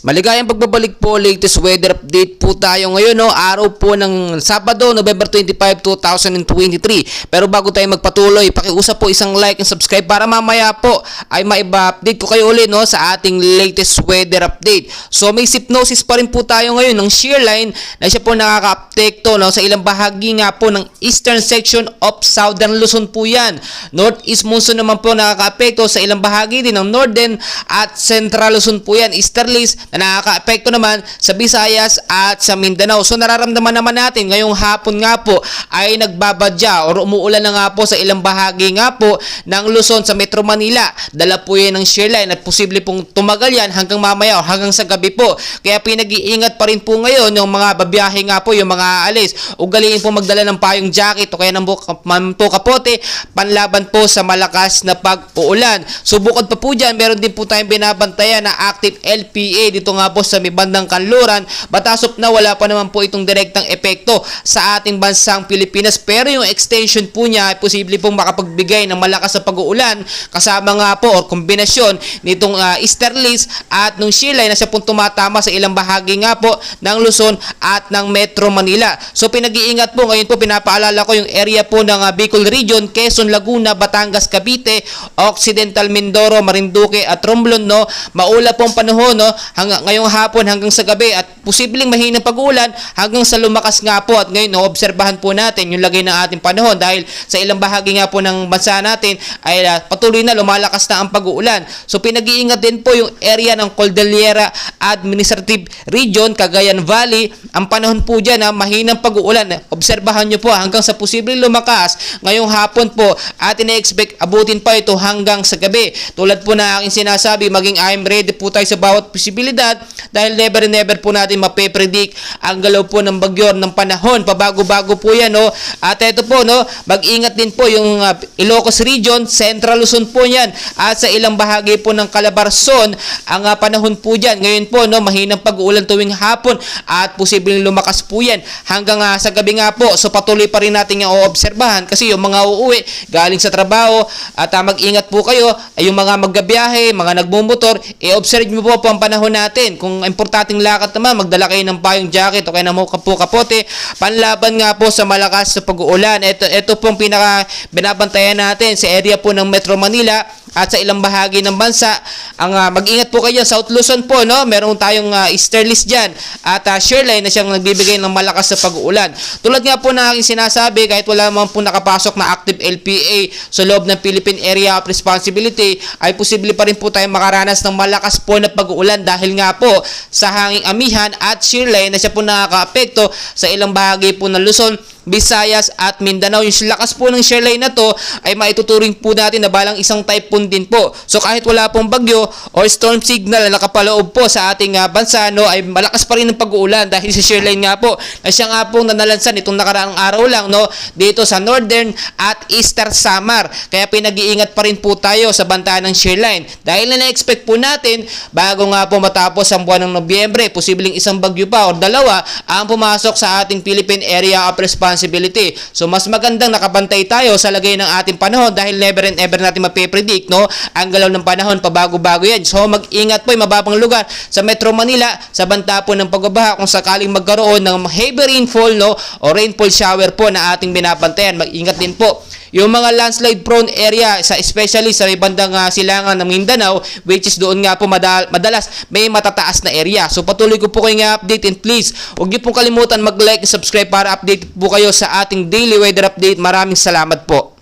Maligayang pagbabalik po, latest weather update po tayo ngayon, no? Araw po ng Sabado, November 25, 2023. Pero bago tayo magpatuloy, pakiusap po isang like and subscribe para mamaya po ay maiba-update ko kayo ulit, no, sa ating latest weather update. So may hypnosis pa rin po tayo ngayon ng shear line na siya po nakaka-apekto, no, sa ilang bahagi nga po ng eastern section of Southern Luzon po yan. Northeast monsoon naman po nakaka-apekto sa ilang bahagi din ng Northern at Central Luzon po yan. Easterlies na nakaka-apekto naman sa Visayas at sa Mindanao. So nararamdaman naman natin ngayong hapon nga po ay nagbabadya or umuulan na nga po sa ilang bahagi nga po ng Luzon sa Metro Manila. Dala po yan ng shear line at posible pong tumagal yan hanggang mamaya o hanggang sa gabi po. Kaya pinag-iingat pa rin po ngayon yung mga babiyahe nga po, yung mga aalis. Ugaliin po magdala ng payong jacket o kaya ng po kapote panlaban po sa malakas na pag-uulan. So bukod pa po dyan, meron din po tayong binabantayan na active LPA dito nga po sa may bandang kanluran. Batasop na wala pa naman po itong direktang epekto sa ating bansang Pilipinas, pero yung extension po niya ay posible pong makapagbigay ng malakas na pag-uulan kasama nga po or kombinasyon nitong easterlies at nung shear line na siya pong tumatama sa ilang bahagi nga po ng Luzon at ng Metro Manila. So pinag-iingat po ngayon po, pinapaalala ko yung area po ng Bicol Region, Quezon, Laguna, Batangas, Cavite, Occidental Mindoro, Marinduque at Romblon, no. Maulap pong panahon, no, ngayong hapon hanggang sa gabi at posibleng mahinang pag-uulan hanggang sa lumakas nga po. At ngayon, no, obserbahan po natin yung lagay ng ating panahon dahil sa ilang bahagi nga po ng bansa natin ay patuloy na lumalakas na ang pag-uulan. So pinag-iingat din po yung area ng Cordillera Administrative Region, Cagayan Valley. Ang panahon po dyan na mahinang pag-uulan. Obserbahan nyo po hanggang sa posibleng lumakas ngayong hapon po at ina-expect abutin pa ito hanggang sa gabi. Tulad po na aking sinasabi, maging I'm ready po tayo sa bawat posibilidad dahil never po natin mape-predict ang galaw po ng bagyo ng panahon. Pabago-bago po yan, no. At ito po, no, mag-ingat din po yung Ilocos Region, Central Luzon po yan at sa ilang bahagi po ng Calabarzon ang panahon po dyan. Ngayon po, no, mahinang pag-uulan tuwing hapon at posibleng lumakas po yan hanggang sa gabi nga po. So patuloy pa rin natin yung oobserbahan kasi yung mga uuwi galing sa trabaho at mag-ingat po kayo ay yung mga maggabiyahe, mga nagmumotor, i-observe mo po ang panahon natin. Kung importanteng lakad naman, magdala kayo ng payong jacket o kaya ng kapote panlaban nga po sa malakas na pag-uulan. Ito pong pinaka binabantayan natin sa area po ng Metro Manila at sa ilang bahagi ng bansa. Ang mag-ingat po kayo, South Luzon po, no, meron tayong easterlies dyan at shear line na siyang nagbibigay ng malakas na pag-uulan. Tulad nga po na aking sinasabi, kahit wala naman po nakapasok na active LPA sa loob ng Philippine Area of Responsibility, ay posible pa rin po tayong makaranas ng malakas po na pag-uulan dahil nga po sa hanging amihan at shear line na siya po nakaka-apekto sa ilang bahagi po ng Luzon, Visayas at Mindanao. Yung lakas po ng shear line na to ay maituturing po natin na balang isang typhoon din po. So kahit wala pong bagyo or storm signal na nakapaloob po sa ating bansa, no, ay malakas pa rin ng pag-uulan dahil sa shear line nga po na siya nga pong nanalansan itong nakaraang araw lang, no, dito sa Northern at Eastern Samar. Kaya pinag-iingat pa rin po tayo sa banta ng shear line dahil na-expect po natin bago nga po matapos ang buwan ng Nobyembre, posibleng isang bagyo pa o dalawa ang pumasok sa ating Philippine Area of Responsibility. So mas magandang nakabantay tayo sa lagay ng ating panahon dahil never and ever natin mape-predict, no, ang galaw ng panahon, pabago-bago yan. So mag-ingat po yung mababang lugar sa Metro Manila sa banta po ng pagbabaha kung sakaling magkaroon ng heavy rainfall, no, o rainfall shower po na ating binabantayan. Mag-ingat din po yung mga landslide prone area, especially sa bandang silangan ng Mindanao, which is doon nga po madalas may matataas na area. So patuloy ko po kayong update and please huwag niyo pong kalimutan mag-like and subscribe para update po kayo sa ating daily weather update. Maraming salamat po.